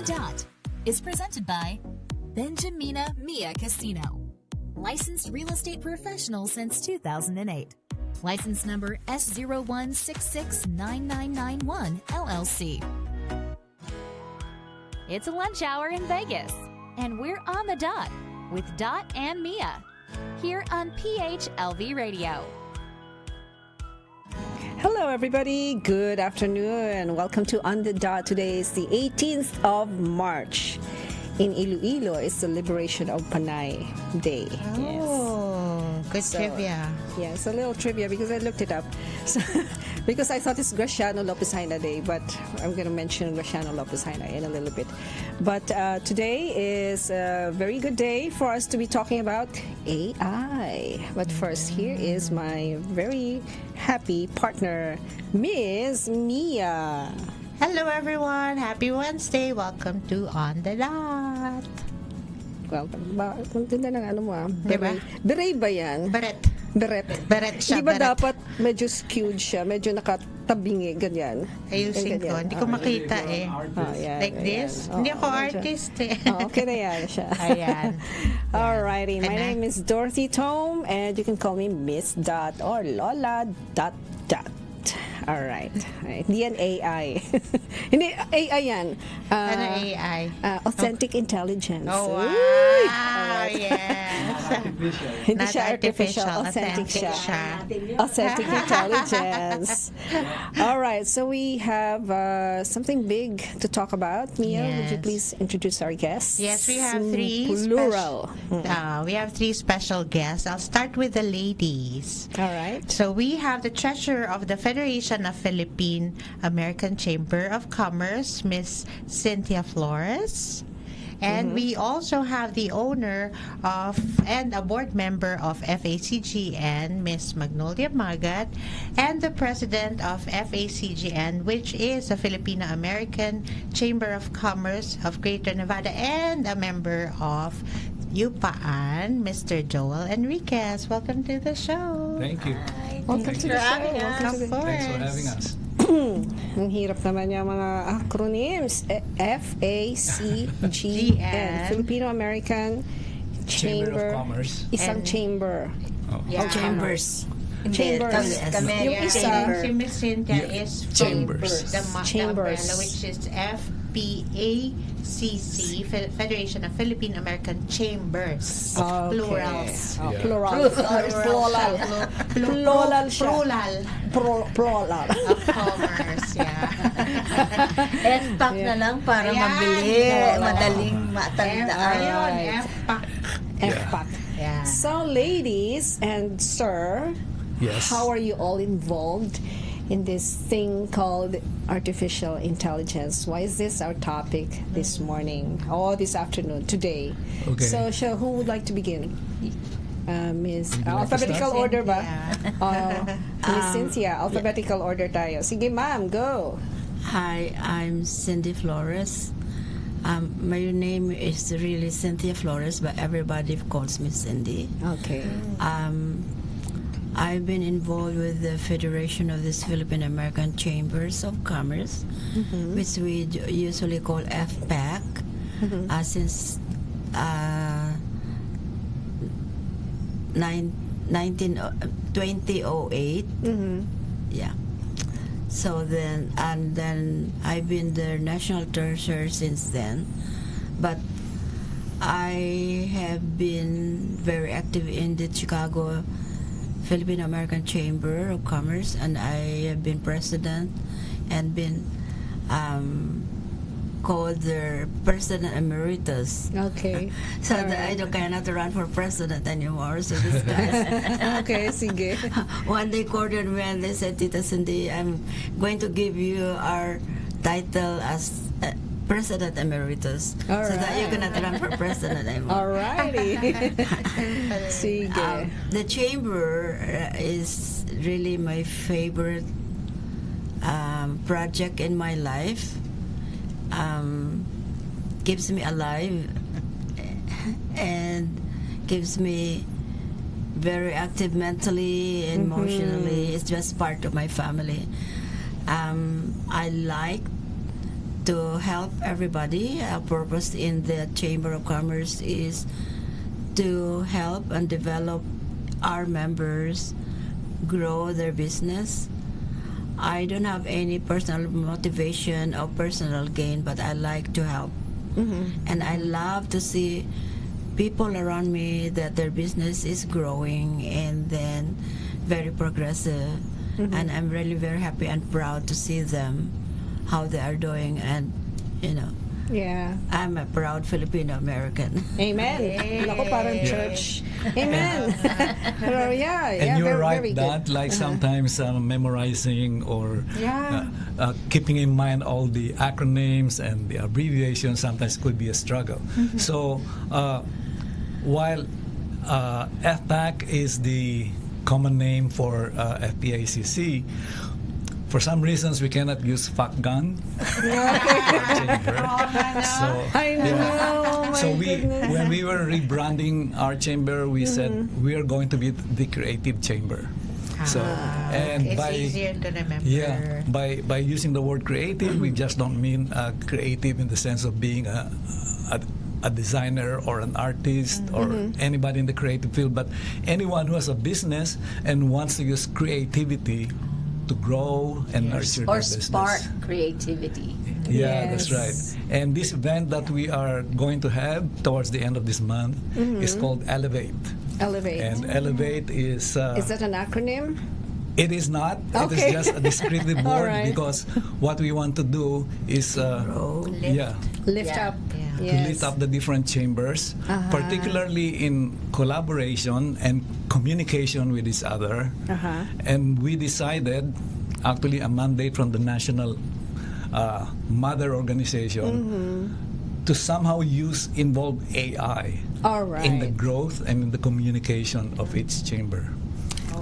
Dot is presented by Benjamina Mia Casino. Licensed real estate professional since 2008. License number S01669991 LLC. It's a lunch hour in Vegas, and we're on the dot with Dot and Mia here on PHLV Radio. Hello, everybody. Good afternoon. Welcome to On the Dot. Today is the 18th of March. In Iloilo, it's the Liberation of Panay Day. Oh, good trivia. Yes, a little trivia because I looked it up. So, because I thought it's Graciano Lopez Haina Day, but I'm going to mention Graciano Lopez Haina in a little bit. But today is a very good day for us to be talking about AI. But first, here is my very happy partner, Miss Mia. Hello, everyone. Happy Wednesday. Welcome to On the Dot. Welcome. Ang ganda ng ano mo Diba? Beret ba yan? Beret. Beret siya. Di ba beret. dapat medyo skewed siya? Medyo nakatabingi, ganyan. Ayusin ko. Hindi ko makita eh. Yan, Like this? Hindi ako artist eh. Okay na yan siya. Ayan. Alrighty. My name is Dorothy Tome and you can call me Miss Dot or Lola Dot Dot. Alright. Hindi yan AI. Hindi, AI yan. Ano AI? Authentic intelligence. Oh, wow. Alright. Yes. Hindi Not siya artificial. Authentic siya. Authentic intelligence. Alright, so we have something big to talk about. Mia, would you Yes. please introduce our guests? Yes, we have three plural. we have three special guests. I'll start with the ladies. Alright. So we have the treasurer of the Federation of Philippine American Chamber of Commerce, Miss Cynthia Flores. And we also have the owner of and a board member of FACGN, Miss Magnolia Magat, and the president of FACGN, which is the Filipino American Chamber of Commerce of Greater Nevada, and a member of UPAAN, Mr. Joel Enriquez. Welcome to the show. Thank you. Welcome to the show. Welcome to Of the course. Thanks for having us. Ang hirap naman yung mga acronyms. FACGN, Filipino American Chamber of Commerce. Isang And- chamber. Yeah. Chambers. Chambers. Yung isa, Si Miss Cynthia is from Chambers. the Chambers. umbrella, which is FPACC, Federation of Philippine American Chambers. Okay. Plurals. Oh, Yeah. plural. Plural. Plural siya. Plural. Of commerce, yeah. FPAC na lang para Ayan. mabili, Oo. madaling matandaan. Ayun, FPAC. FPAC. Yeah. So, ladies and sir, Yes. how are you all involved in this thing called artificial intelligence? Why is this our topic this morning or this afternoon, today? Okay. So who would like to begin? Miss, Would you like to alphabetical start? order ba? Yeah. Miss Cynthia, alphabetical order tayo. Sige, ma'am, go. Hi, I'm Cindy Flores. My name is really Cynthia Flores, but everybody calls me Cindy. Okay. I've been involved with the Federation of this Philippine American Chambers of Commerce, which we usually call FPAC, since 2008. Yeah. So then, and then I've been the national treasurer since then, but I have been very active in the Chicago Filipino American Chamber of Commerce, and I have been president and been called the president emeritus. Okay. So that I cannot run for president anymore. So this guy. Okay, sige. One day called me and they said, Tita Cindy, I'm going to give you our title as President Emeritus. All so that you right. cannot run for president anymore. Alrighty. Sige. The chamber is really my favorite project in my life. Keeps me alive and keeps me very active mentally, emotionally. It's just part of my family. I like to help everybody. Our purpose in the Chamber of Commerce is to help and develop our members grow their business. I don't have any personal motivation or personal gain, but I like to help. And I love to see people around me that their business is growing and then very progressive. And I'm really very happy and proud to see them, how they are doing, and Yeah. I'm a proud Filipino American. Amen. Ako parang church. Amen. Pero And you're very, right very that good. like sometimes memorizing or keeping in mind all the acronyms and the abbreviations sometimes could be a struggle. So while FPAC is the common name for FPACC, for some reasons we cannot use FACGAN. So I know. My so goodness. when we were rebranding our chamber, we said we are going to be the creative chamber. So and It's by easier to remember. by using the word creative, we just don't mean creative in the sense of being a designer or an artist or anybody in the creative field, but anyone who has a business and wants to use creativity to grow and nurture Or their business. spark creativity. Yeah, that's Yes. right. And this event that we are going to have towards the end of this month is called Elevate. Elevate. And Elevate is Is that an acronym? it is not. It Okay. is just a descriptive All word right. because what we want to do is Lift Yeah. up. Yeah. to Yes. lift up the different chambers, particularly in collaboration and communication with each other. And we decided, actually a mandate from the national mother organization, to somehow involve AI All right. in the growth and in the communication of each chamber.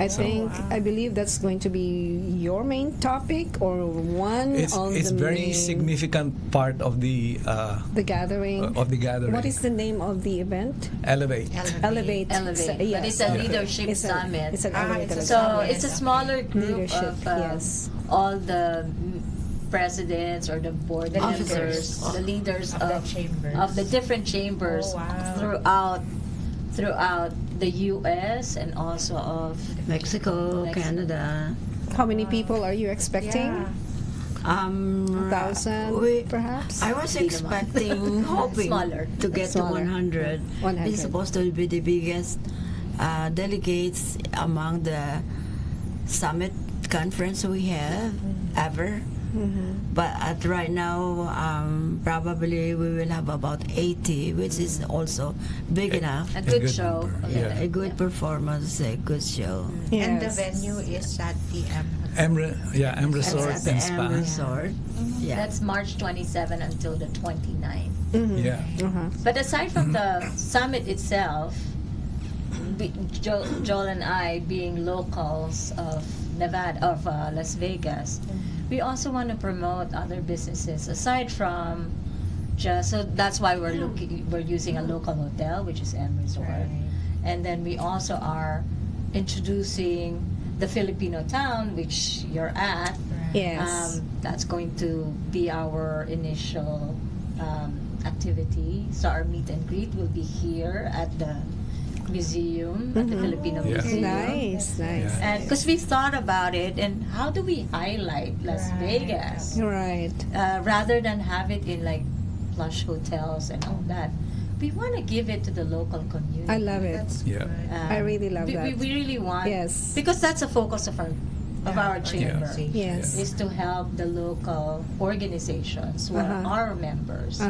I believe that's going to be your main topic or one It's on it's the very main, significant part of the gathering. gathering. What is the name of the event? Elevate? Elevate. Elevate. Yes. But it's a leadership It's a- summit. It's an elevate. it's a So summit. it's a smaller group Leadership, of yes. all the presidents or the board Officers. members, the leaders Of the chambers. of the different chambers Oh, wow. throughout the U.S. and also of Mexico, Mexico. Canada. How many people are you expecting? Yeah. 1,000, perhaps? I was expecting, hoping Smaller. to get Smaller. to 100. 100. It's supposed to be the biggest delegates among the summit conference we have ever. But at right now, probably we will have about 80, which is also big enough. a good show. number, yeah. A good performance, a good show. And the Yes. venue is at the M. M Resort At the and M Spa. Resort. Yeah. That's March 27 until the 29th. Yeah. But aside from the summit itself, Joel and I, being locals of Las Vegas, we also want to promote other businesses aside from so that's why we're using a local hotel, which is M Resort, and then we also are introducing the Filipino town, which you're at. Yes. That's going to be our initial activity. So our meet and greet will be here at the museum, at the Filipino Yeah. Museum. Nice. Yeah. And because we thought about it, and how do we highlight Las Vegas Right. rather than have it in like plush hotels and all that? We want to give it to the local community. I love it. Yeah. I really love we, that. We really want, Yes. because that's a focus of our chamber. Yes. Is to help the local organizations who are our members.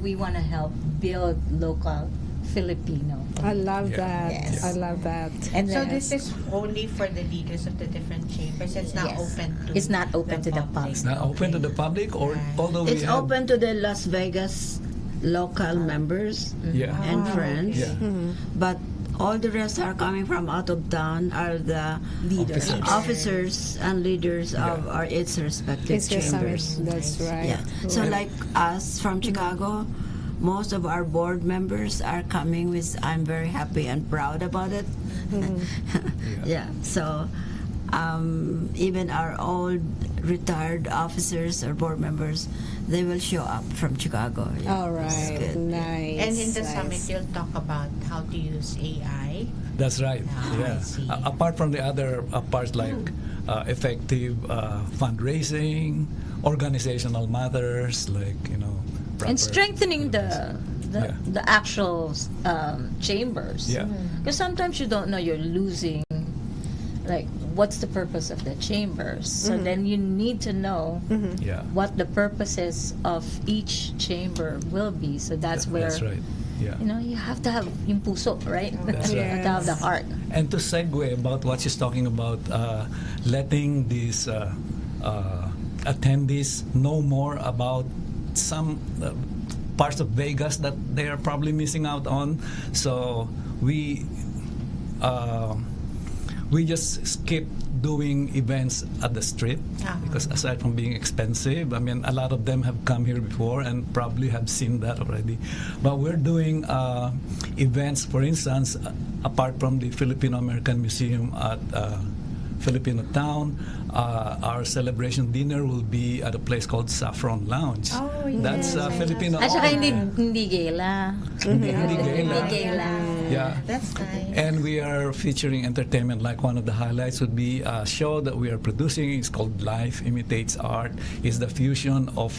We want to help build local Filipino. I love Yeah. that. Yes. I love that. And So then this is only for the leaders of the different chambers. It's not Yes. open to. It's not open to the public. It's not open to the public, or although we It's have, open to the Las Vegas local members Yeah. and friends. Yeah. But all the rest are coming from out of town are the Leaders. officers and leaders of our its respective It's your chambers. summit. That's right. Yeah. So like us from Chicago, most of our board members are coming with. I'm very happy and proud about it. Yeah. So even our old retired officers or board members, they will show up from Chicago. Yeah, All this is right, good. nice. And in the nice. summit, you'll talk about how to use AI. That's right. Ah, I Yeah. see. Apart from the other parts like effective fundraising, organizational matters, like And proper strengthening the Yeah. the actual chambers. Yeah. Because sometimes you don't know, you're losing, like, what's the purpose of the chambers. So then you need to know Yeah. what the purposes of each chamber will be. So that's where, That's right. Yeah. you have to have yung puso, right? That's You right. have to have the heart. And to segue about what she's talking about, letting these attendees know more about some parts of Vegas that they are probably missing out on. So we just skip doing events at the strip because aside from being expensive, I mean, a lot of them have come here before and probably have seen that already. But we're doing events, for instance, apart from the Filipino American Museum at Filipino Town, our celebration dinner will be at a place called Saffron Lounge. Oh, That's Filipino. At saka hindi gala. Hindi Hindi gala. gala. Yeah. That's nice. And we are featuring entertainment. Like one of the highlights would be a show that we are producing. It's called Life Imitates Art. It's the fusion of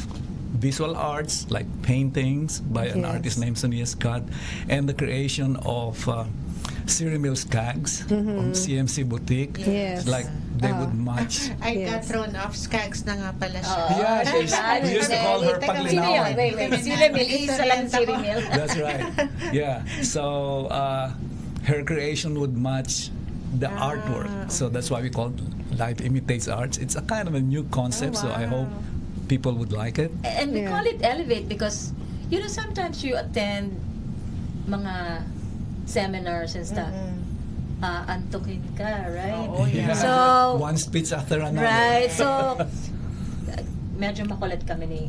visual arts like paintings by an Yes. artist named Sonia Scott and the creation of Siri Mills Cags from CMC Boutique. Yes. Like they would match. I got Yes. thrown off. Skags na nga pala siya. Yeah, we used to call her Teka, Sino yun? Paglinawan. Wait. Sino Mil? Isa lang si Rimil. That's right. Yeah. So her creation would match the artwork. So that's why we call it Life Imitates Arts. It's a kind of a new concept, so I hope people would like it. And we Yeah. call it Elevate because, sometimes you attend mga seminars and stuff. Antukin ka, right? Oh, yeah. So, One speech after another. right. So, medyo makulit kami ni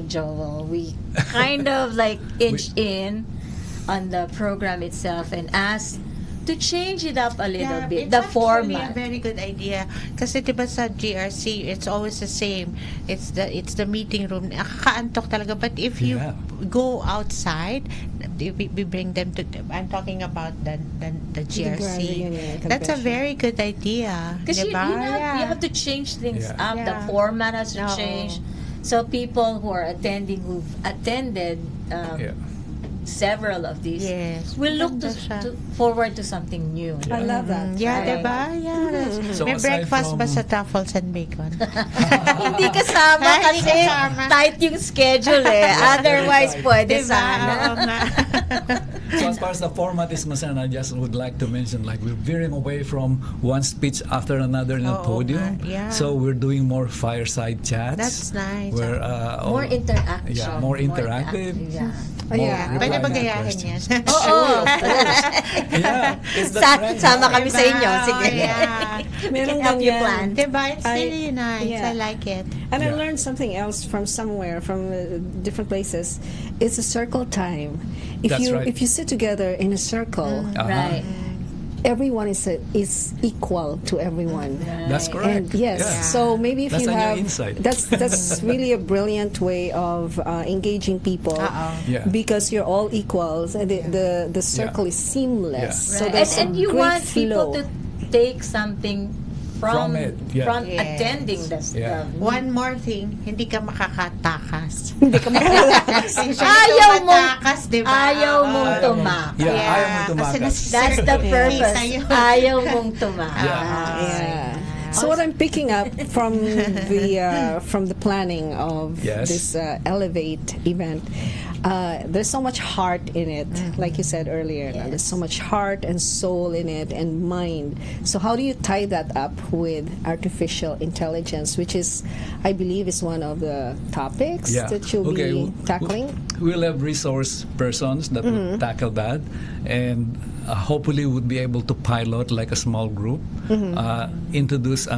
Joel. We kind of like inched in on the program itself and asked to change it up a little bit, it's the actually format. a very good idea. Kasi diba sa GRC, it's always the same. It's the meeting room. Nakakaantok talaga. But if you Yeah. go outside, we bring them to. I'm talking about the GRC. Grand Reunion That's a Convention. very good idea. Because diba? you have to change things Yeah. up. The Yeah. format has to Oo. change. So people who are attending, who've attended Yeah. several of these, Yes. will look Maganda siya. forward to something new. I love that. Yeah, Right. diba? Yeah. So May aside breakfast ba from- sa truffles and bacon? Hindi kasama Hindi kasi kasama. tight yung schedule eh. Otherwise, pwede Diba? sana. Oo nga. So as far as the format is concerned, I just would like to mention, like, we're veering away from one speech after another in a Oo podium. nga, yeah. So we're doing more fireside chats. That's nice. Where, More interactive. Yeah, more interactive. Yeah. Oh, yeah. Pwede reply ba to gayahin questions. yan? Oo. Yeah, it's the trend Sama now. kami sa inyo. Sige. Yeah. Meron Help you ganyan. plan. Diba? It's I- really nice. yeah. I like it. And I Yeah. learned something else from somewhere, from different places. It's a circle time. If That's you right. if you sit together in a circle, Right. everyone is equal to everyone. That's And correct. yes, Yeah. so maybe if That's you a new have insight. that's really a brilliant way of engaging people Yeah. because you're all equals and the circle is seamless. Yeah. So Right. there's And a you great want people flow. to take something from From it, yeah. from Yes. attending the Yeah. One more thing, hindi ka makakatakas. Ayaw mong Matakas, diba? ayaw mong Oo. tumakas. Yeah, ayaw mong kasi tumakas. nasa- That's the purpose. Sa'yo. Ayaw mong tumakas. Yeah. So what I'm picking up from the planning of Yes. this Elevate event, there's so much heart in it, like you said earlier. Yes. There's so much heart and soul in it and mind. So how do you tie that up with artificial intelligence, which is, I believe, is one of the topics Yeah. that you'll Okay, be tackling? We'll have resource persons that would tackle that, and hopefully would be able to pilot like a small group, introduce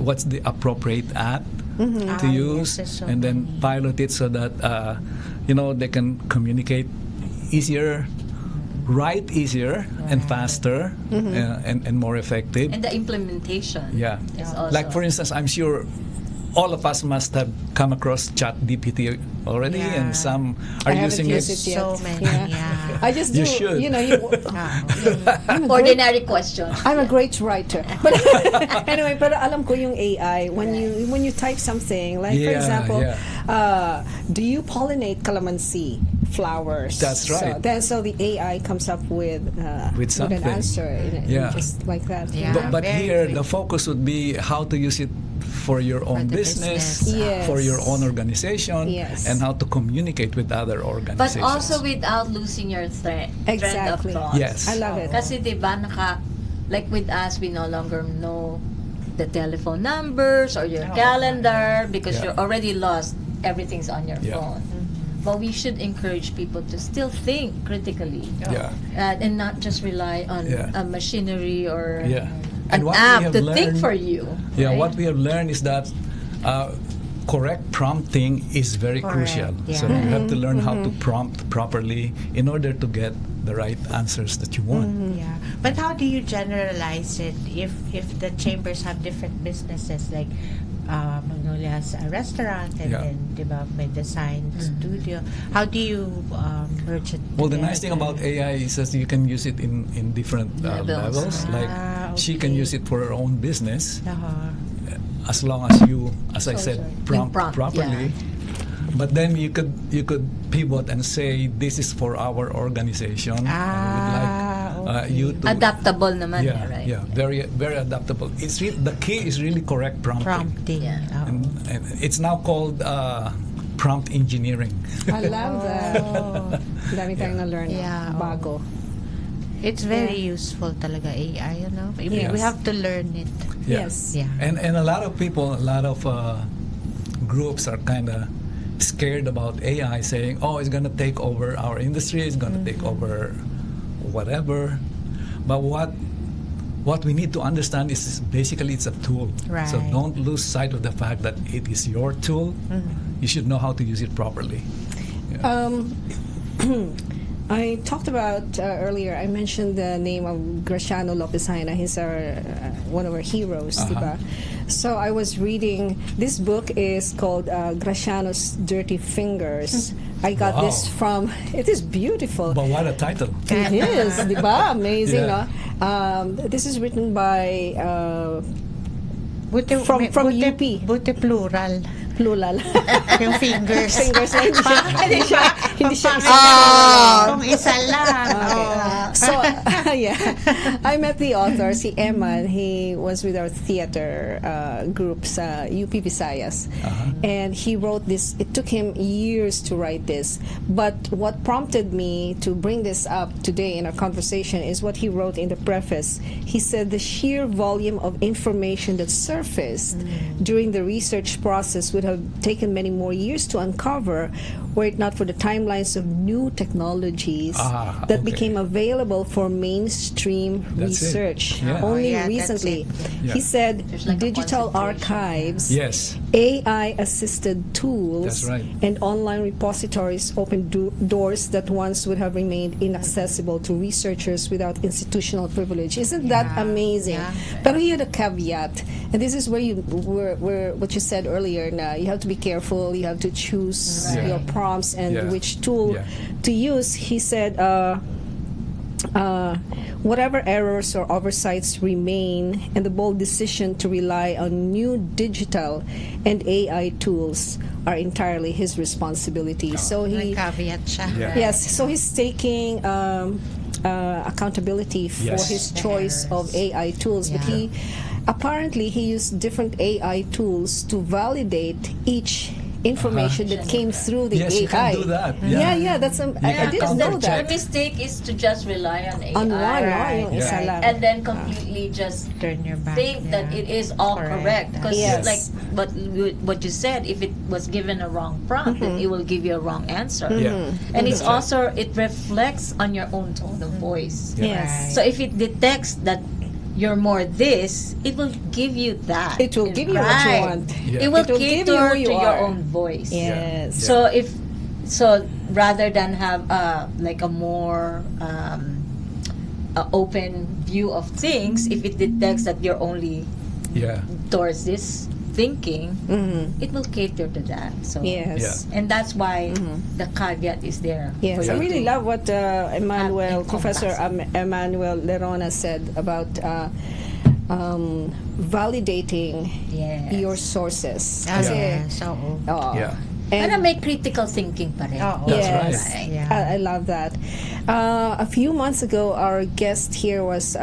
what's the appropriate app to use, yes, so and then pilot it so that they can communicate easier write easier and faster and more effective. And the implementation. Yeah. Is also, Like for instance, I'm sure all of us must have come across ChatGPT already, Yeah. and some I are haven't using used it. it yet. So many, yeah. I just do. You should. You know, ordinary question. I'm a great writer. But anyway, pero alam ko yung AI, when you type something, like for Yeah, example, yeah. do you pollinate calamansi flowers? That's right. So the AI comes up with an something. answer, Yeah. just like that. Yeah. But very here, quick. the focus would be how to use it for your own the business, business. for your Yes. own organization, Yes. and how to communicate with other But organizations. also without losing your trend Exactly. of thought. Yes. I love it. Kasi diba, like with us, we no longer know the telephone numbers or your calendar because Yeah. you're already lost. Everything's on your Yeah. phone. But we should encourage people to still think critically Yeah. and not just rely on Yeah. a machinery or Yeah. an And what we app have to think learned- for you. Yeah, right? what we have learned is that correct prompting is very Correct, crucial. yeah. So you have to learn how to prompt properly in order to get the right answers that you want. Yeah. But how do you generalize it if the chambers have different businesses, like Magnolia has a restaurant and Yeah. then diba, may design studio. How do you merge it Well, the nice thing together? about AI is that you can use it in different Levels. levels. Like she can okay. use it for her own business Uh-huh. as long as you, as I said, prompt prompt, properly. But then you could pivot and say this is for our organization, and we'd like you to Adaptable naman, yeah, right? yeah, very very adaptable. It's the key is really correct prompting. Prompting. Yeah. Oh. And it's now called prompt engineering. I love that. Dami tayong na-learn. Yeah, Bago. It's very useful talaga AI, you know. We Yes. have to learn it. Yeah. Yes. Yeah. And a lot of people, a lot of groups are kind of scared about AI, saying, "Oh, it's going to take over our industry. It's going to take over whatever." But what we need to understand is basically it's a tool. Right. So don't lose sight of the fact that it is your tool. You should know how to use it properly. I talked about earlier, I mentioned the name of Graciano Lopez Haina. He's one of our heroes, diba? So I was reading, this book is called Graciano's Dirty Fingers. I got Wow. this from, it is beautiful. But what a title! It is, diba? Amazing, Yeah. no? This is written by Buti, From buti, UP. Buti plural. plural. Yung fingers. Fingers na hindi siya isa. Kung isa lang. So, yeah. I met the author, si Eman. He was with our theater group sa UP Visayas. And he wrote this. It took him years to write this. But what prompted me to bring this up today in our conversation is what he wrote in the preface. He said the sheer volume of information that surfaced during the research process would have taken many more years to uncover were it not for the timelines of new technologies that okay. became available for mainstream That's it. research Yeah. only Yeah, that's recently. it. He said There's like a digital concentration. archives, Yes. AI-assisted tools, That's right. and online repositories open doors that once would have remained inaccessible to researchers without institutional privilege. Isn't that Yeah. amazing? Yeah. But he had a caveat, and this is where what you said earlier. Na you have to be careful. You have to choose Right. your prompts and Yeah. which tool Yeah. to use. He said. Whatever errors or oversights remain, and the bold decision to rely on new digital and AI tools are entirely his responsibility. So May he, caveat siya. Yeah. yes, so he's taking accountability for Yes. his choice of AI tools, but Yeah. apparently he used different AI tools to validate each information that came through the Yes, AI. you can do that. Yeah, that's I can didn't know counter-check. that. The mistake is to just rely on AI. On one, no? Right. Yung isa Yeah. lang. And then completely just Turn your back. think that yeah. it is all correct. Because Yes. like what you said, if it was given a wrong prompt, then it will give you a wrong answer. Yeah. And it's That's right. also, it reflects on your own tone of voice. Yeah. Yes. So if it detects that you're more this, it will give you that. It will give you what you Right. want. Yeah. It will It will give you cater who you to your are. own voice. Yes. So rather than have like a more open view of things, if it detects that you're only Yeah. towards this thinking, it will cater to that. So Yes. and that's why the caveat is there. Yes, for I you really to love what Emmanuel, encompass. Professor Emmanuel Lerona said about validating Yes. your sources. Ah, Kasi, yes, oo. Yeah. Para and may critical thinking pa rin. Oo. That's yes, right. Yeah. I love that. A few months ago, our guest here was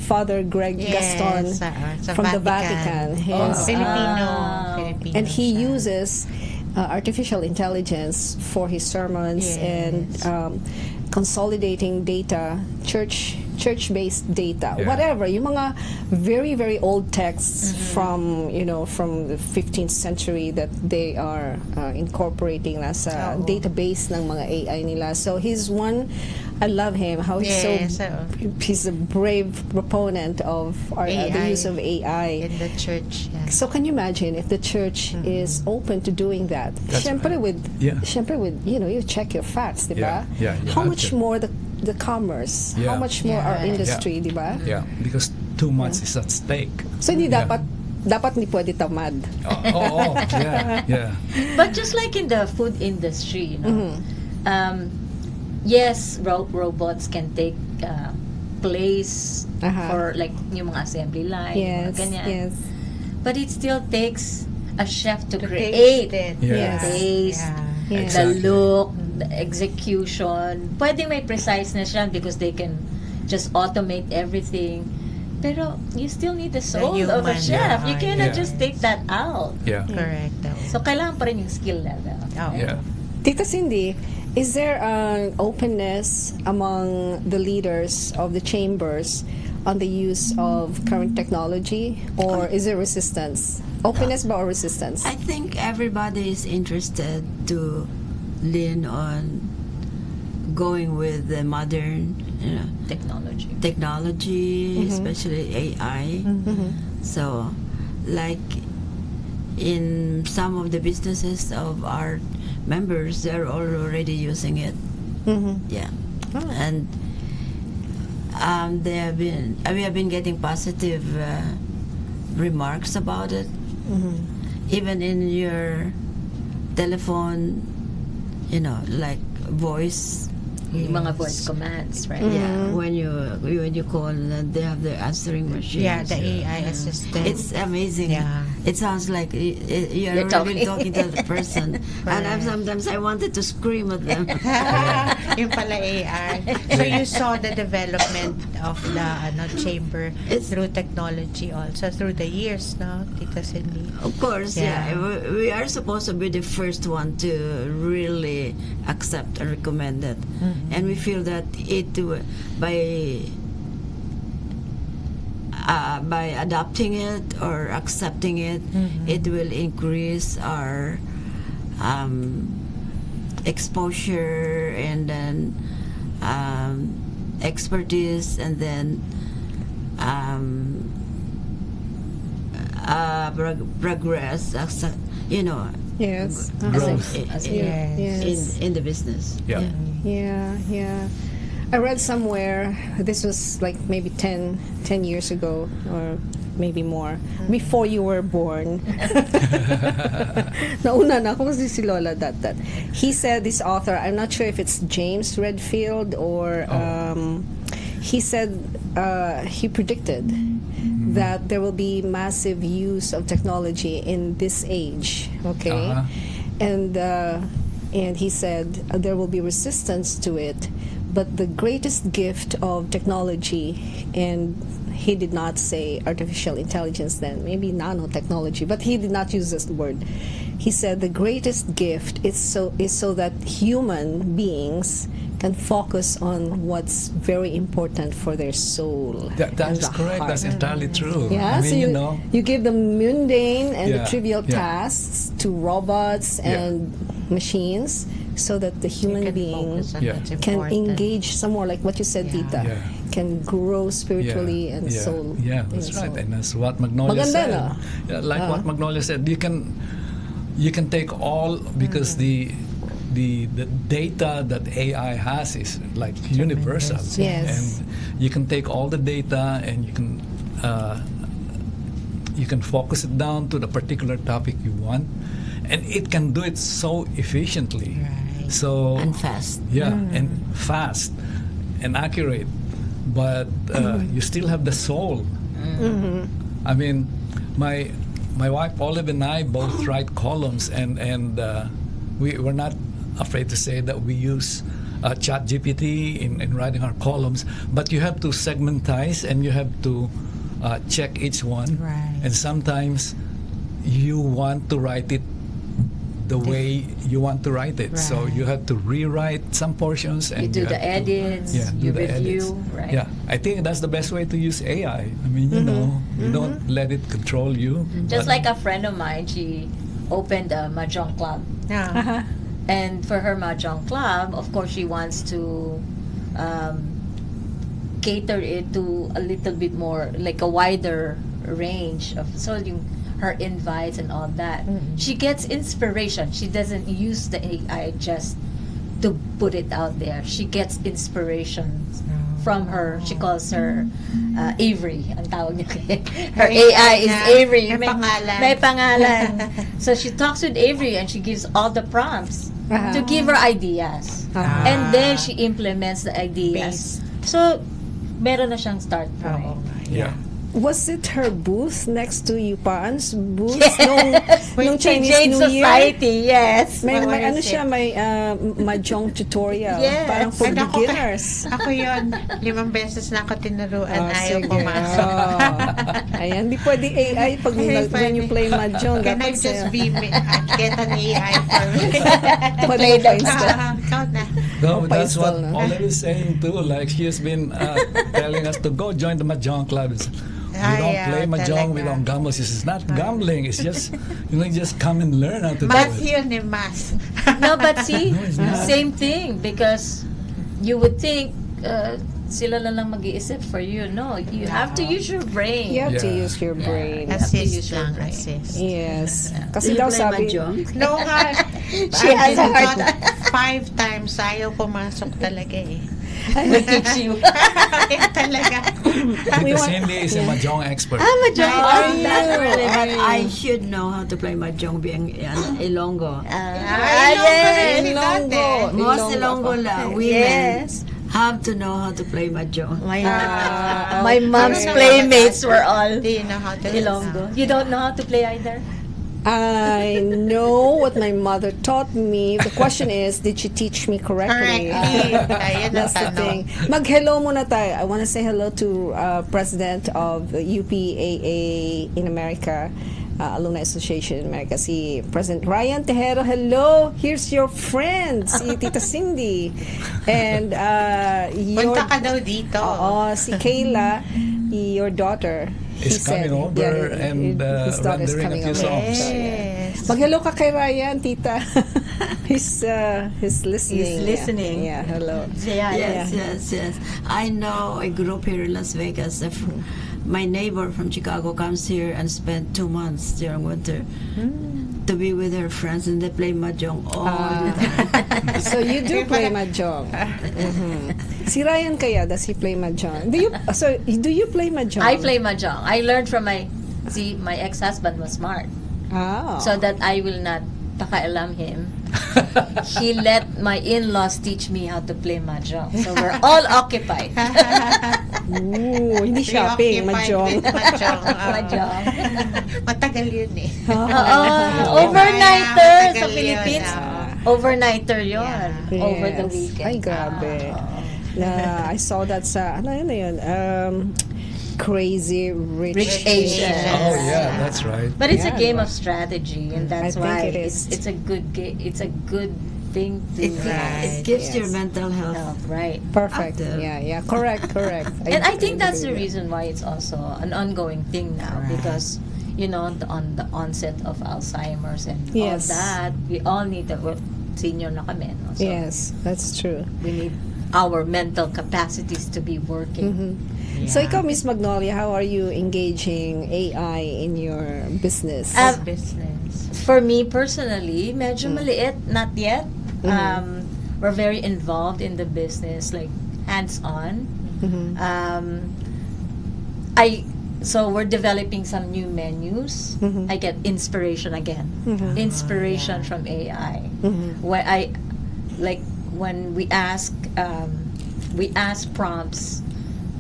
Father Greg Yes, Gaston sa from the Vatican. His, Filipino. and he siya. uses artificial intelligence for his sermons Yes. and consolidating data, church-based data, Yeah. whatever, yung mga very very old texts from from the 15th century that they are incorporating nasa Oo. database ng mga AI nila. So he's one, I love him, how he's Yes, so oo. he's a brave proponent of the AI. use of AI. In the church. Yeah. So can you imagine if the church is open to doing that? That's Syempre right. syempre with you check your facts, di ba? Yeah, you How have much to. more the commerce? How Yeah. much more our Yeah. industry, di ba? Yeah, because too much is at stake. So hindi Yeah. dapat ni pwede tamad. Yeah. But just like in the food industry, yes, robots can take place for like yung mga assembly line, yung Yes, mga ganyan. yes. But it still takes a chef to To create taste it. Yeah. taste, Yeah. Yes. the Exactly. look, the execution. Pwedeng may preciseness yan because they can just automate everything. Pero you still need the soul of a human, chef. You cannot Yeah. just take that out. Yeah. Correct. So kailangan pa rin yung skill level. Oo. Yeah. Tita Cindy, is there an openness among the leaders of the chambers on the use of current technology, or is there resistance? Openness or resistance? I think everybody is interested to lean on going with the modern, technology, especially AI. So, like in some of the businesses of our members, they're already using it. Yeah, and we have been getting positive remarks about it. Even in your telephone, like voice. Yung mga voice commands, right? Yeah, when you call, they have the answering machine. Yeah, the AI assistant. It's amazing. Yeah. It sounds like you're really talking to the person. And sometimes I wanted to scream at them. Yung pala AI. So you saw the development of the chamber through technology also, through the years, no, Tita Cindy? Of course, yeah. We are supposed to be the first one to really accept and recommend it. And we feel that by adopting it or accepting it, it will increase our exposure and then expertise, and then progress, Yes. Growth. Yes. in the business. Yeah. Yeah. I read somewhere, this was like maybe 10 years ago, or maybe more, before you were born. Nauna na ako kasi si Lola that. He said, this author, I'm not sure if it's James Redfield or he said he predicted that there will be massive use of technology in this age, okay? And he said there will be resistance to it, but the greatest gift of technology, and he did not say artificial intelligence then, maybe nanotechnology, but he did not use this word. He said the greatest gift is so that human beings can focus on what's very important for their soul. That and is the correct. heart. That's entirely true. Yeah, I mean, so you give the mundane and the Yeah, trivial yeah. tasks to robots and machines, so that the human being can engage some more, like what you said, Tita, Yeah. can grow spiritually and soul. Yeah, that's and right. soul. And that's what Magnolia Maganda, said. no? Yeah, like what Magnolia said, you can take all because the data that AI has is like universal. Yes. And you can take all the data and you can focus it down to the particular topic you want, and it can do it so efficiently. Right. So And fast. yeah, and fast and accurate, but you still have the soul. I mean, my wife Olive and I both write columns, and we're not afraid to say that we use Chat GPT in writing our columns, but you have to segmentize and you have to check each one. Right. And sometimes you want to write it the way you want to write it. So Right. you have to rewrite some portions and You do the have to- edits, yeah, you do the review, edits. right? Yeah, I think that's the best way to use AI. I mean, you know, you don't let it control you. Just but- like a friend of mine, she opened a mahjong club. Yeah. And for her mahjong club, of course, she wants to cater it to a little bit more, like a wider range of, so her invites and all that. She gets inspiration. She doesn't use the AI just to put it out there. She gets inspiration from her. She calls her Avery. Ang tawag niya kay her AI is Avery. May pangalan. May pangalan. So she talks with Avery and she gives all the prompts to give her ideas. And then she implements the ideas. So, meron na siyang start point. yeah. Was it her booth next to Yupan's booth Yes. nung Chinese Jade New Year? Society, yes. May What ano was siya, may mahjong tutorial. Yes. Parang for Ano ko beginners. Ako yun, 5 beses na ako tinuruan, sige. ayaw pumasok. Ayan, di pwede AI pag when you play mahjong. Can I Dapat just sa'yo. be me and get an AI for me? Play the install. Ikaw na. No, that's what Pa-install na. Olive is saying too. Like she has been telling us to go join the mahjong club. We don't Ayaw play mahjong, we talaga. don't gamble. She says, it's not gambling. It's just just come and learn how to Mas do it. yun eh, mas. No, but see, No, it's not. same thing, because you would think sila na lang mag-iisip for you. No, you have to use your brain. You have to Yeah. use your brain. have to use Assist your lang, brain. assist. Yes. Do Kasi you daw play sabi, mahjong? No nga. She has a hard 5 times, ayaw pumasok talaga eh. will teach you. Ayaw talaga. Because Cindy is a mahjong expert. Mahjong. That's really, but I should know how to play mahjong being Ilonggo. Yes. Ilonggo. Most Ilonggo women Yes. have to know how to play mahjong. My mom's playmates were all Do you know how to Ilonggo. You don't know how to play either? I know what my mother taught me. The question is, did she teach me correctly? Correctly. Ayun ang That's the tanong. thing. Mag-hello muna tayo. I want to say hello to President of the UPAA in America, Alumni Association in America, si President Ryan Tejero. Hello! Here's your friend, si Tita Cindy. And your... Punta ka daw dito. Oo, si Kayla, your daughter. Is coming over and his daughter's rendering a coming few over. songs. Yes. Mag-hello ka kay Ryan, tita. he's listening. He's listening. Yeah, hello. Yes. I know a group here in Las Vegas. My neighbor from Chicago comes here and spent 2 months during winter to be with her friends, and they play mahjong all the time. So you do play mahjong. Si Ryan kaya, does he play mahjong? Do you play mahjong? I play mahjong. I learned from my ex-husband was smart. Oh. So that I will not pakailam him. He let my in-laws teach me how to play mahjong. So we're all occupied. Ooh, hindi shopping, mahjong. Mahjong. Mahjong. Matagal yun eh. Overnighter Matagal sa yun, Philippines. oo. Overnighter yun. Yes. Over the weekend. Ay, grabe. I saw that sa, ano yun? Crazy Rich Asians. Oh yeah, that's right. But it's a Yeah, game diba? of strategy, and that's I think why it is. it's a good it's a good thing to It gives your mental health. help, right? Perfect. Active. Yeah, correct. And I think that's the agree with reason why it's also an ongoing thing now, because on the onset of Alzheimer's and Yes. all that, we all need senior na kami, no? that. So Yes, that's true. we need our mental capacities to be working. So ikaw, Miss Magnolia, how are you engaging AI in your business? Uh, Business. For me personally, medyo maliit, not yet. We're very involved in the business, like hands-on. So we're developing some new menus. I get inspiration again. Inspiration from AI. When we ask prompts,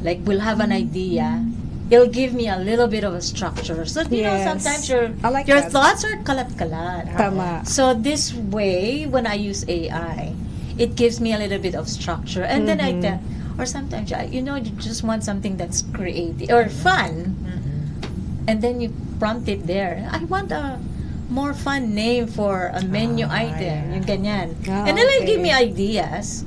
like we'll have an idea, it'll give me a little bit of a structure. So you know, sometimes your that. thoughts are kalat-kalat. Tama. So this way, when I use AI, it gives me a little bit of structure, and then I tell. Or sometimes, you just want something that's creative or fun, and then you prompt it there. I want a more fun name for a menu item, yung ganyan. And then it'll give me ideas,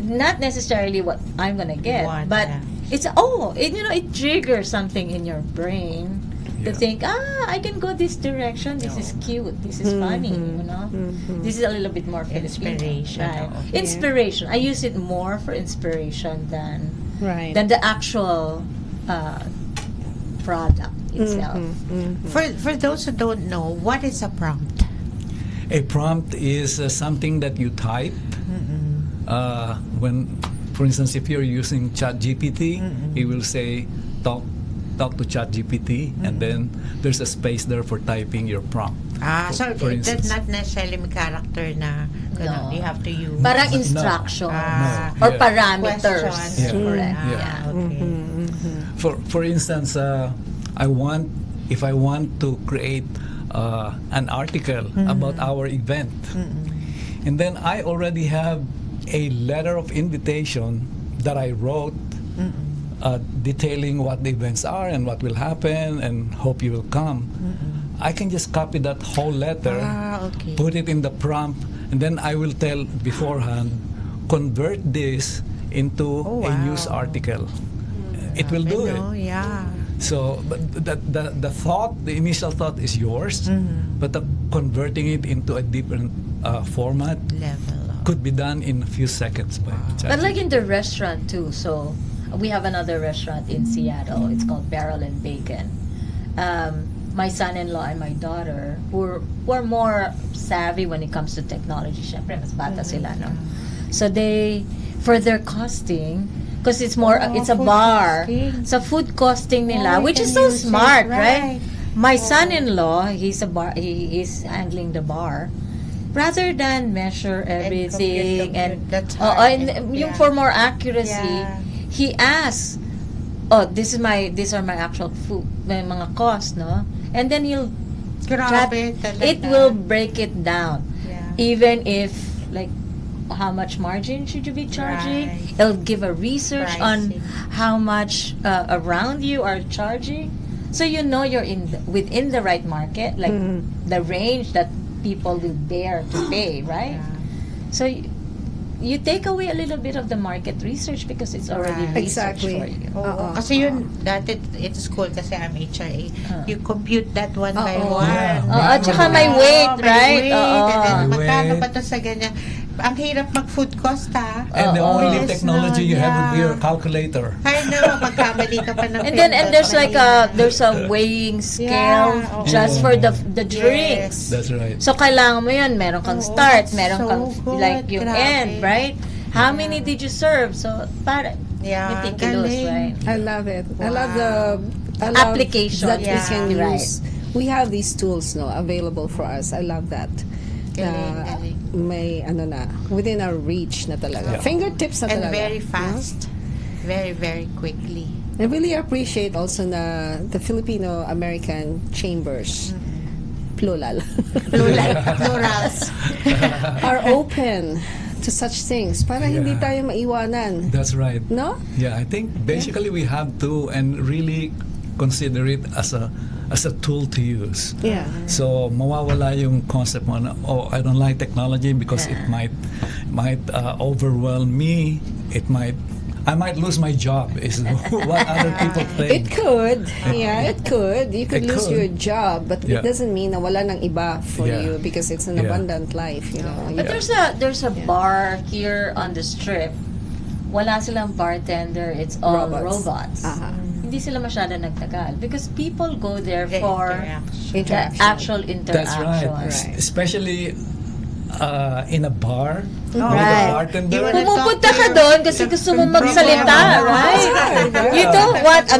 not necessarily what I'm gonna get, but it's it triggers something in your brain to think, I can go this direction. This is cute. This is funny. This is a little bit more Inspiration. Right? Okay. Inspiration. I use it more for inspiration than the actual product itself. For those who don't know, what is a prompt? A prompt is something that you type when, for instance, if you're using ChatGPT, it will say talk to ChatGPT, and then there's a space there for typing your prompt. So for that's instance. not necessarily may character na No. you have to use. Parang instruction or Yeah. parameters. Questions. Correct. Yeah. Okay. For instance, if I want to create an article about our event, and then I already have a letter of invitation that I wrote, detailing what the events are and what will happen, and hope you will come. I can just copy that whole letter, put it in the prompt, and then I will tell beforehand, convert this into a news article. It will do it. Yeah. So, but the initial thought is yours, but converting it into a different format Level. could be done in a few seconds by But like in the restaurant too, so we have another restaurant in Seattle. It's called Barrel and Bacon. My son-in-law and my daughter were more savvy when it comes to technology. Syempre, mas bata sila, no? So for their costing, because it's a bar. So food costing nila, which is so smart, right? My son-in-law, he's he's handling the bar. Rather than measure everything and yung for more accuracy, he asks, these are my actual food, may mga cost, no? And then it will break it down. Even if, like, how much margin should you be charging? It'll give a research on how much around you are charging. So you know you're within the right market, like the range that people will dare to pay, right? So you take away a little bit of the market research because it's already research for you. Kasi yun, dati it's school kasi I'm HRA. You compute that one by one. At saka may weight, right? And then, magkano ba to sa ganyan? Ang hirap mag-food cost, ha? And the only Yes, technology no, you have would be yeah. your calculator. I know, magkamali ka pa ng And there's like there's a weighing scale just for the drinks. That's right. So kailangan mo yun, meron kang start, that's meron so kang good, like yung grabe. end, right? How many did you serve? So para meticulous, galing. right? I love it. I love Application. that we can Right. use. We have these tools available for us. I love that. Galing. May within our reach na talaga. Yeah. Fingertips na And talaga. very fast. Very, very quickly. I really appreciate also the Filipino American chambers. Plural. Plurals. are open to such things para hindi tayo maiwanan. That's right. No? Yeah, I think basically we have to and really consider it as a tool to use. Yeah. So mawawala yung concept mo na, I don't like technology because it might overwhelm me. I might lose my job is what other people think. It could. Yeah, it could. You could It lose could. your job, but it doesn't mean na wala nang iba for Yeah. you because it's an Yeah. abundant life, you know. But there's a bar here on the strip. Wala silang bartender. It's all robots. Aha. Hindi sila masyado nagtagal because people go there The for interaction. the Interaction. actual That's interaction. right. Especially in a bar with Right. a bartender. You wanna Pumupunta talk ka to doon kasi gusto mo magsalita, right? You don't want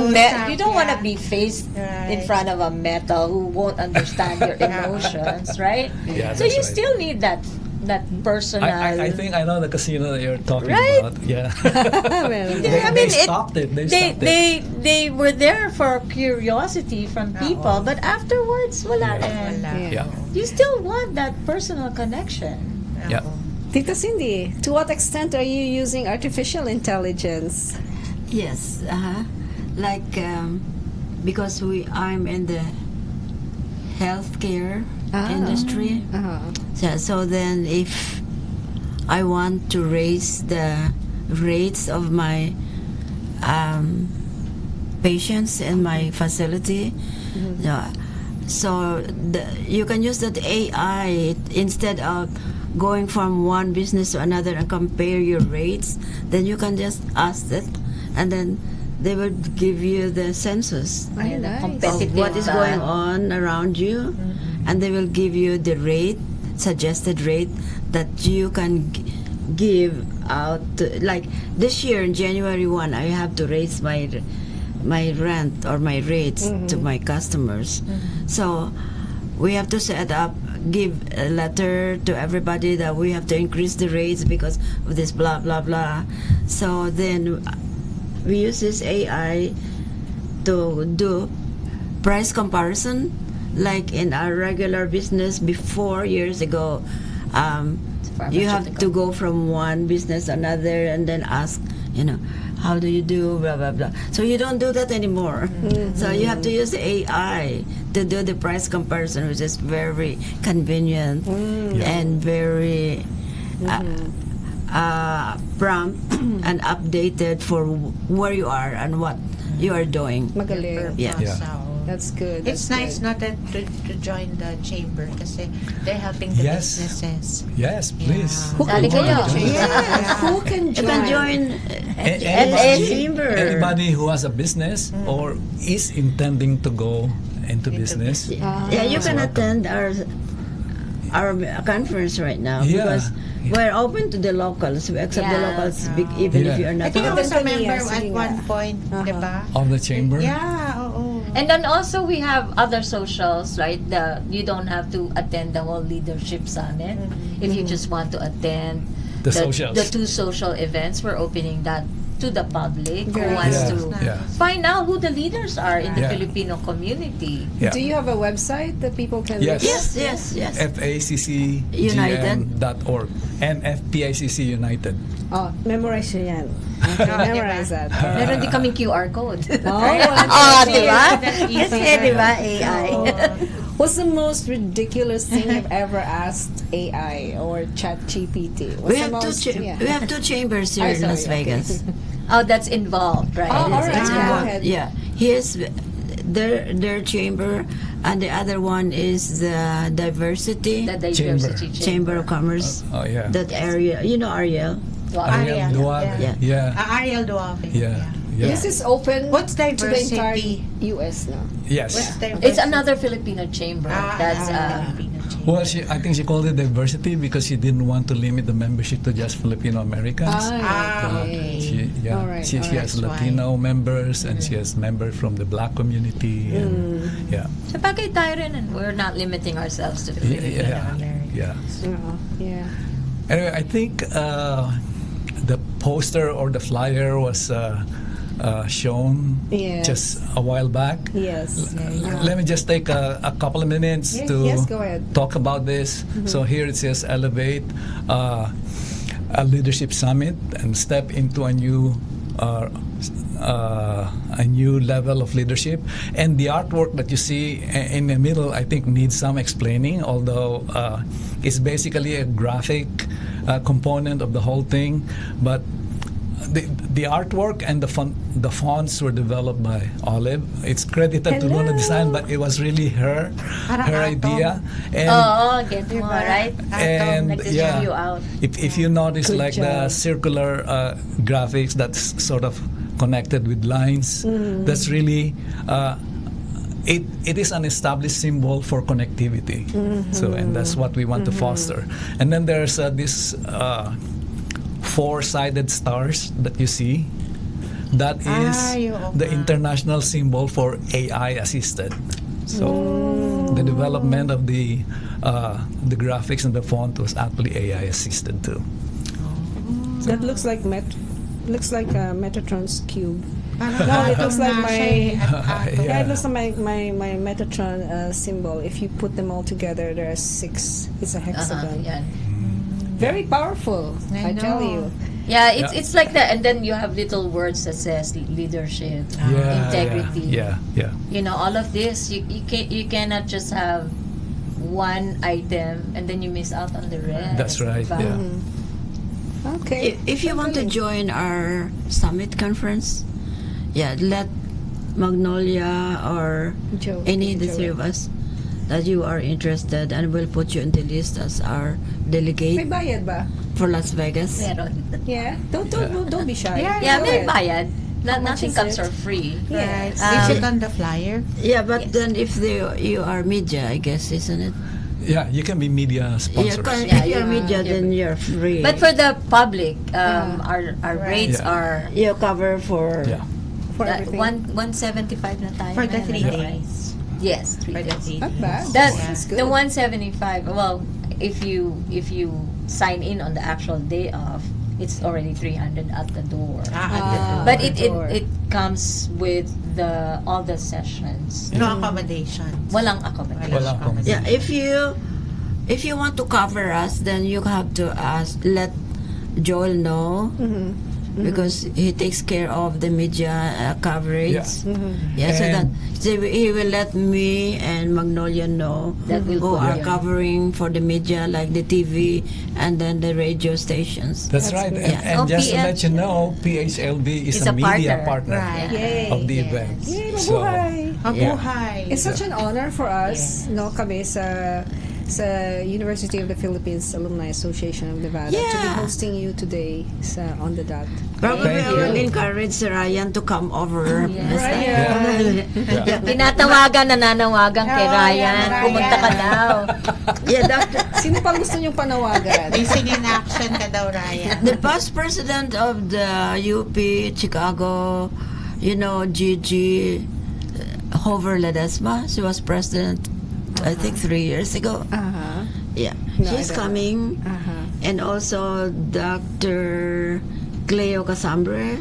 you don't want to be faced in Right. front of a metal who won't understand your emotions, right? Yeah, So that's you right. still need that personal. I think I know the casino that you're talking Right? about. Yeah. Well, They stopped it. They were there for curiosity from people, but afterwards, wala Yeah. rin. Wala. Yeah. You still want that personal connection. Yeah. Tita Cindy, to what extent are you using artificial intelligence? Yes, like because I'm in the healthcare industry. So then, if I want to raise the rates of my patients in my facility, so you can use that AI instead of going from one business to another and compare your rates. Then you can just ask it, and then they will give you the census Very And the nice. competitive, of what is going on around you, and they will give you the rate, suggested rate that you can give out. Like this year in January 1, I have to raise my rent or my rates to my customers. So we have to set up, give a letter to everybody that we have to increase the rates because of this blah blah blah. So then we use this AI to do price comparison, like in our regular business before years ago. You have to go from one business to another and then ask, how do you do, blah blah blah. So you don't do that anymore. So you have to use the AI to do the price comparison, which is very convenient and very prompt and updated for where you are and what you are doing. Magaling. Yeah. That's good. It's that's nice good. not to join the chamber kasi they're helping the Yes. businesses. Yes, please. Sali kayo. Who can You join? can join Anybody, chamber. anybody who has a business or is intending to go into business. Yeah, you can attend our conference right now Yeah. because we're open to the locals. We accept the Yeah. locals even if Yeah. you're I not. think I was a Company, member yes, at sige one nga. point, di ba? Of the chamber. Yeah, oo. And then also we have other socials, right? You don't have to attend the whole leadership summit. If you just want to attend The socials. the two social events, we're opening that to the public who Very wants Yeah, to yeah. find out who the leaders are in the Yeah. Filipino community. Yeah. Do you have a website that people can Yes. Yes. FACCGN.org and FPICC United. Oh, memorize nyo yan. Okay, memorize that. Meron din kaming QR code. Oh, di ba? That's easy. Kasi, di ba, AI. What's the most ridiculous thing you've ever asked AI or ChatGPT? We have we have two chambers here in sorry, Las okay. Vegas. Oh, that's involved, right? Oh, all right. It's Go involved. ahead. Yeah, here's their chamber, and the other one is the diversity The diversity chamber of commerce. Oh, yeah. That area, Ariel. Area. Ariel Duag. Yeah. Yeah. Ariel Duave. Yeah. Yeah. This is open What's to the entire diversity? U.S. now. Yes. What's diversity? It's another Filipino chamber. That's Filipino chamber. Well, I think she called it diversity because she didn't want to limit the membership to just Filipino Americans. Okay. She All right, she all has right. Latino members and she has members from the Black community. And, yeah. So bagay tayo rin, and we're not limiting ourselves to Yeah. Filipino. Yeah. Yeah. Anyway, I think the poster or the flyer was shown Yes. just a while back. Yes. Let me just take a couple of minutes Yes, to yes, go ahead. talk about this. So here it says Elevate, a leadership summit, and step into a new level of leadership. And the artwork that you see in the middle, I think, needs some explaining, although it's basically a graphic component of the whole thing. But the artwork and the fonts were developed by Olive. It's credited to Luna Design, but it was really her idea. And Get mo, right? and Nag-distribute you out. if you notice, Good like the job. circular graphics that's sort of connected with lines, that's really it is an established symbol for connectivity. So, and that's what we want to foster. And then there's this four-sided stars that you see. That is the international symbol for AI assisted. So the development of the graphics and the font was actually AI assisted too. That looks like Metatron's cube. No, it looks like my yeah, it looks like my Metatron symbol. If you put them all together, there are 6. It's a hexagon. Yeah. Very powerful, I tell you. Yeah, it's like that, and then you have little words that says leadership, integrity. Yeah. You know, all of this, you cannot just have one item and then you miss out on the rest. That's right. Diba? Yeah. Okay. If you want to join our summit conference, let Magnolia or Joe, any of the Joe. 3 of us that you are interested, and we'll put you in the list as our May delegate bayad ba? for Las Vegas. Meron. Yeah. Don't be shy. Yeah, Go may ahead. bayad. How much Nothing is comes it? for free. Yes. Is it on the flyer? Yeah, but Yes. then if you are media, I guess, isn't it? Yeah, you can be media Yeah, sponsors. Yeah, if you're yeah. media, then you're free. But for the public, our rates Yeah. are you cover for Yeah. For everything. 175 na tayo. For the ngayon, 3 right? days. Yes, 3 For the days. 3 Not bad. That's good. the 175. Well, if you sign in on the actual day of, it's already 300 at the door. But it comes with all the sessions. No accommodations. Walang accommodation. Walang accommodation. Yeah, if you want to cover us, then you have to let Joel know, because he takes care of the media coverage. Yeah. So that And- he will let me and Magnolia know That will who put are you. covering for the media, like the TV and then the radio stations. That's right. good. And Oh, just to PH let you know, PHLB is Is a a media partner. partner Right. Yay. of the Yes. event. Yay, So, mabuhay. Mabuhay. It's such an honor for us, no, kami sa University of the Philippines Alumni Association of Nevada to be Yeah. hosting you today on the dot. Probably Thank I will you. encourage Ryan to come over. yeah. Nananawagan kay Ryan. Ryan. Pumunta ka daw. Yeah, Doctor. Sino pang gusto niyong panawagan? Missing in action ka daw, Ryan. The past president of the UP Chicago, Gigi Hover Ledesma, she was president, I think 3 years ago. Yeah, No, she's I don't coming. And also Dr. Cleo Casambre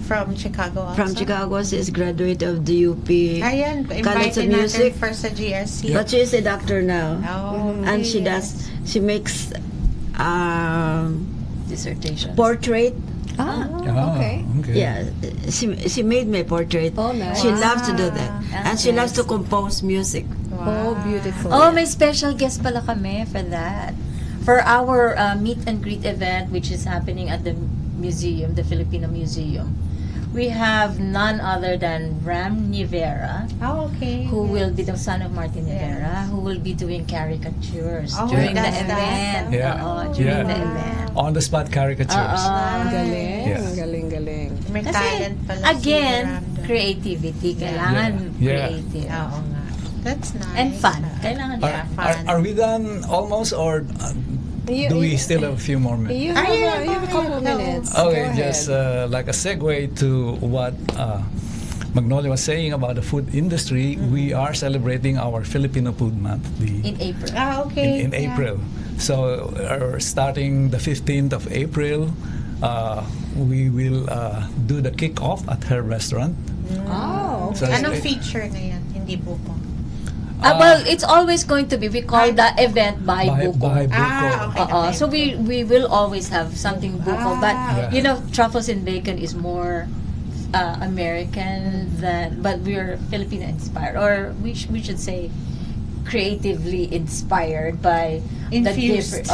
From Chicago also. from Chicago. She's graduate of the UP Ayan, College of invite natin Music. for sa GRC. But she's a doctor now. Oh, And she yes. makes Dissertation. portrait. Okay. Yeah, she made my portrait. Oh, nice. She loves to do that. Ah, And she loves nice. to compose music. Oh, beautiful. Oh, may special guest pala kami for that. For our meet and greet event, which is happening at the museum, the Filipino Museum, we have none other than Ram Nivera, Oh, okay. who will be the son of Martin Nivera, who will be doing caricatures Oh, during the that's that. event. Yeah. Oo, during Yeah. the event. On the spot caricatures. Galing. Yeah. Galing. May Kasi, talent pala again, si Ram doon. creativity. Kailangan Yeah. creative. Oo nga. That's nice. And fun. Kailangan Are we done almost, or do we still have a few more minutes? You have a couple of minutes. Okay, Go just ahead. like a segue to what Magnolia was saying about the food industry, we are celebrating our Filipino Food Month in April. Okay. in April. So starting the 15th of April, we will do the kick-off at her restaurant. Oh, So Anong it's- feature na yan? Hindi buko. Well, it's always going to be, we call the event by buko. by Buko. okay. So we will always have something buko, but Yeah. truffles and bacon is more American but we're Filipino inspired, or we should say creatively inspired by Infused.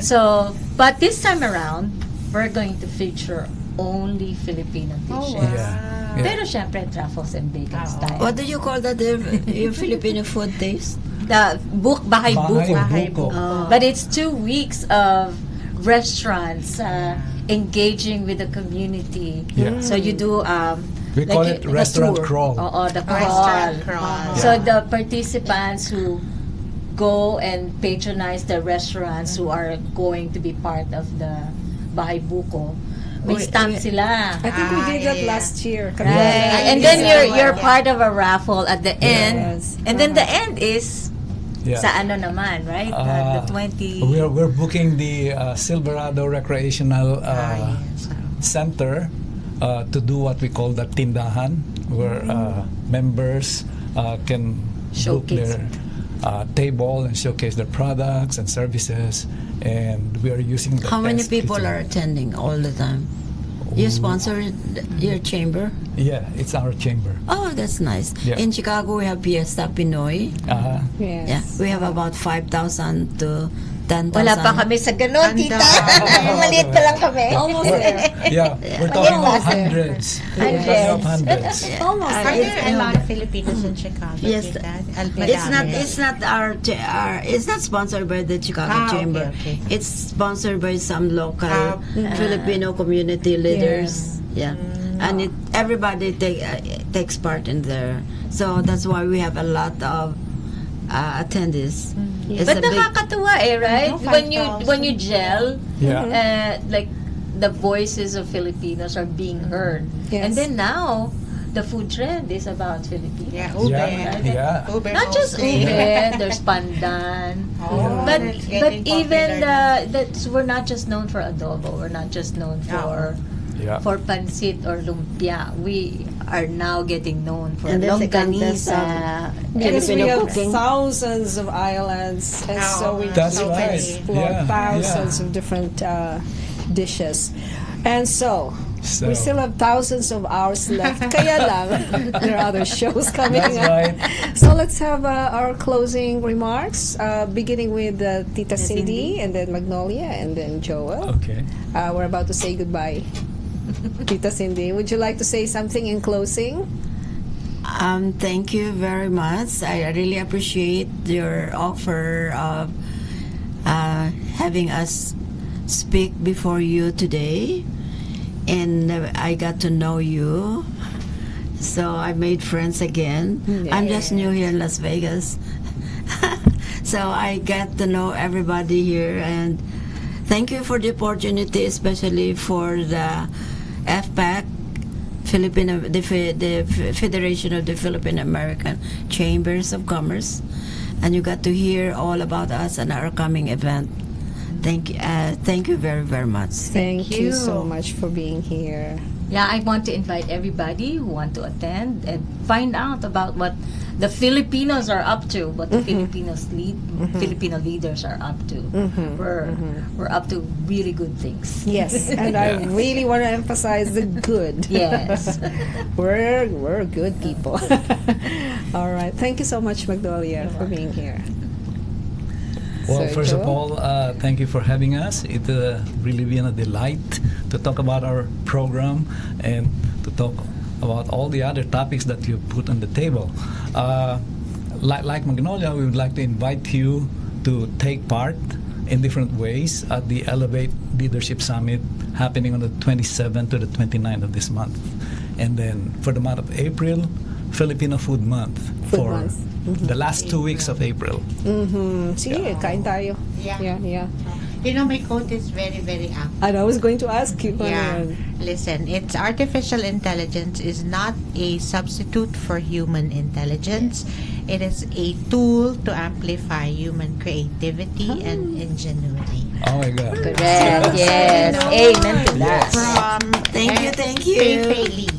So, but this time around, we're going to feature only Filipino dishes. wow. Yeah. Pero syempre, truffles and bacon style. What do you call that? Your Filipino food taste? The bahay buko. Bahay Buko. buko. But it's 2 weeks of restaurants engaging with the community. Yeah. So you do We call Like it restaurant tour. crawl. The Restaurant crawl. crawl. So the participants who go and patronize the restaurants who are going to be part of the Bahay Buko, may stamp sila. I think we did that yeah. last year. Right. And then you're part of a raffle at the end. Yes. And then the end is Yeah. sa ano naman, right? The 20. We're booking the Silverado Recreational Center to do what we call the tindahan, where members can book Showcase. their table and showcase their products and services. And we are using the How many test people kitchen. are attending all the time? You sponsor your chamber? Yeah, it's our chamber. Oh, that's nice. Yeah. In Chicago, we have Fiesta Pinoy. Yes. Yeah, we have about 5,000 to 10,000. Wala pa kami sa ganun, tita. Maliit pa lang kami. Almost there. Yeah, we're talking about hundreds. We're talking of hundreds. Almost Are there. there a lot of Filipinos in Chicago? Yes, Tita? it's not it's not sponsored by the Chicago Chamber. Okay. It's sponsored by some local Filipino community leaders. Yeah, and everybody takes part in there. So that's why we have a lot of attendees. It's But a big- nakakatuwa right? No, When you gel, Yeah. like the voices of Filipinos are being heard. Yes. And then now, the food trend is about Filipinos. Yeah, Ube. Yeah. Ube Not just mostly. ube, there's pandan. Oh, but that's but getting even popular. that's we're not just known for adobo. We're not just known Yeah. for pancit or lumpia. We are now getting known for And there's a longganisa. Because we Filipino have cooking. thousands of islands, and so we That's we right. can explore Yeah, thousands yeah. of different dishes. And so, So- we still have thousands of hours left. Kaya lang, there are other shows coming That's up. right. So let's have our closing remarks, beginning with Tita Cindy, and then Magnolia, and then Joel. Okay. We're about to say goodbye. Tita Cindy, would you like to say something in closing? Thank you very much. I really appreciate your offer of having us speak before you today. And I got to know you. So I made friends again. I'm just new here in Las Vegas. So I got to know everybody here. And thank you for the opportunity, especially for the FPAC, the Federation of the Filipino American Chambers of Commerce, and you got to hear all about us and our coming event. Thank you very, very much. Thank you you. so much for being here. Yeah, I want to invite everybody who want to attend and find out about what the Filipinos are up to, what the Filipino leaders are up to. We're up to really good things. Yes, and I really want to emphasize the good. Yes. We're good people. All right. Thank you so much, Magnolia, for being here. Well, So, first of Joel? all, thank you for having us. It really been a delight to talk about our program and to talk about all the other topics that you put on the table. Like Magnolia, we would like to invite you to take part in different ways at the Elevate Leadership Summit happening on the 27th to the 29th of this month. And then for the month of April, Filipino Food Month Food for Month. the last 2 weeks of April. Sige, kain tayo. Yeah. You know, my quote is very, very apt. And I was going to ask you. Yeah. Listen, it's artificial intelligence is not a substitute for human intelligence. It is a tool to amplify human creativity and ingenuity. Oh my God. Correct. Yes. Amen to that. From Thank you. Fei Lee.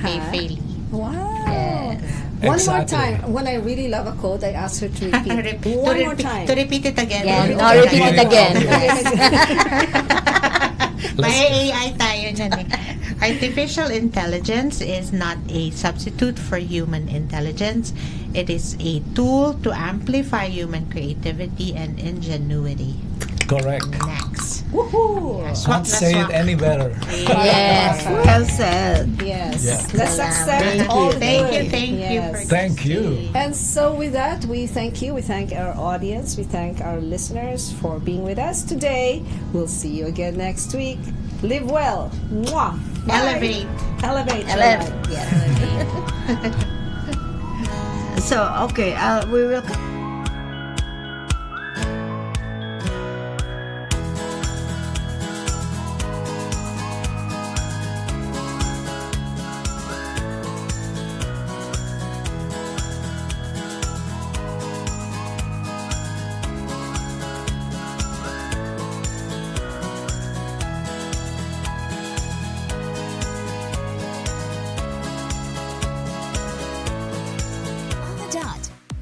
Fei Lee. Wow. Yes. One more Exactly. time. When I really love a quote, I ask her to repeat. One more time. To repeat it again. Yeah, Or- no, repeat it again. May AI tayo dyan eh. Artificial intelligence is not a substitute for human intelligence. It is a tool to amplify human creativity and ingenuity. Correct. Next. Woohoo! Can't say it any better. Yes. Well said. Yes. Yeah. Let's accept Thank all you. Thank you, good. thank you. For Yes. Thank you. listening. And so with that, we thank you. We thank our audience. We thank our listeners for being with us today. We'll see you again next week. Live well. Mwah. Bye. Elevate. Elevate. your Elevate. life. Yeah, elevate. So, okay, we will.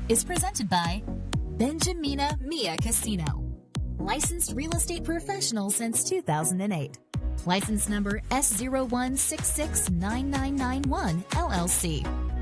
Is presented by Benjamina Mia Casino. Licensed real estate professional since 2008. License number S01669991 LLC.